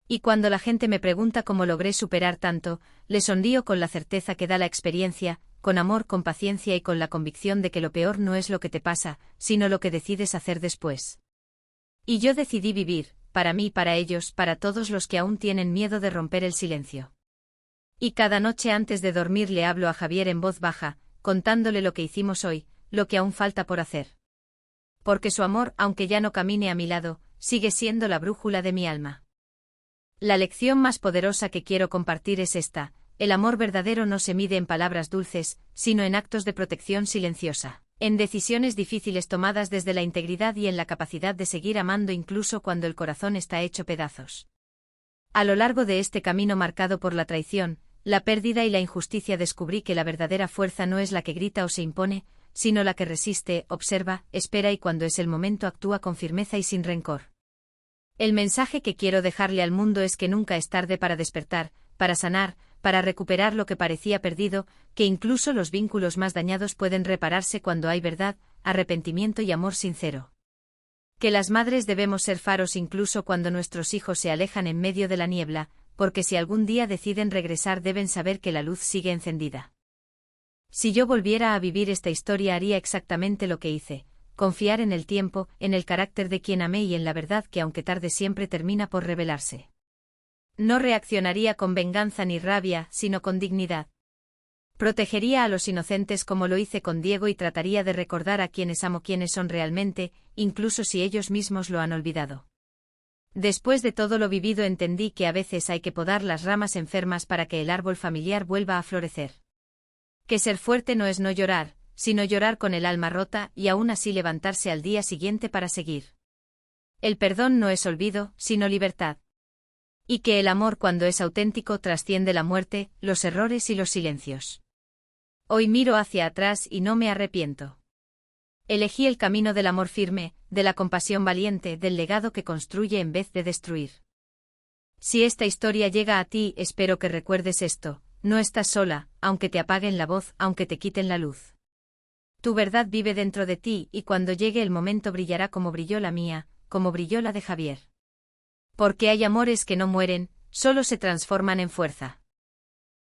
Y cuando la gente me pregunta cómo logré superar tanto, le sonrío con la certeza que da la experiencia, con amor, con paciencia y con la convicción de que lo peor no es lo que te pasa, sino lo que decides hacer después. Y yo decidí vivir, para mí, para ellos, para todos los que aún tienen miedo de romper el silencio. Y cada noche antes de dormir le hablo a Javier en voz baja, contándole lo que hicimos hoy, lo que aún falta por hacer. Porque su amor, aunque ya no camine a mi lado, sigue siendo la brújula de mi alma. La lección más poderosa que quiero compartir es esta: el amor verdadero no se mide en palabras dulces, sino en actos de protección silenciosa, en decisiones difíciles tomadas desde la integridad y en la capacidad de seguir amando incluso cuando el corazón está hecho pedazos. A lo largo de este camino marcado por la traición, la pérdida y la injusticia descubrí que la verdadera fuerza no es la que grita o se impone, sino la que resiste, observa, espera y cuando es el momento actúa con firmeza y sin rencor. El mensaje que quiero dejarle al mundo es que nunca es tarde para despertar, para sanar, para recuperar lo que parecía perdido, que incluso los vínculos más dañados pueden repararse cuando hay verdad, arrepentimiento y amor sincero. Que las madres debemos ser faros incluso cuando nuestros hijos se alejan en medio de la niebla, porque si algún día deciden regresar deben saber que la luz sigue encendida. Si yo volviera a vivir esta historia haría exactamente lo que hice: confiar en el tiempo, en el carácter de quien amé y en la verdad que aunque tarde siempre termina por revelarse. No reaccionaría con venganza ni rabia, sino con dignidad. Protegería a los inocentes como lo hice con Diego y trataría de recordar a quienes amo quiénes son realmente, incluso si ellos mismos lo han olvidado. Después de todo lo vivido entendí que a veces hay que podar las ramas enfermas para que el árbol familiar vuelva a florecer. Que ser fuerte no es no llorar, sino llorar con el alma rota y aún así levantarse al día siguiente para seguir. El perdón no es olvido, sino libertad. Y que el amor cuando es auténtico trasciende la muerte, los errores y los silencios. Hoy miro hacia atrás y no me arrepiento. Elegí el camino del amor firme, de la compasión valiente, del legado que construye en vez de destruir. Si esta historia llega a ti, espero que recuerdes esto: no estás sola, aunque te apaguen la voz, aunque te quiten la luz. Tu verdad vive dentro de ti y cuando llegue el momento brillará como brilló la mía, como brilló la de Javier. Porque hay amores que no mueren, solo se transforman en fuerza.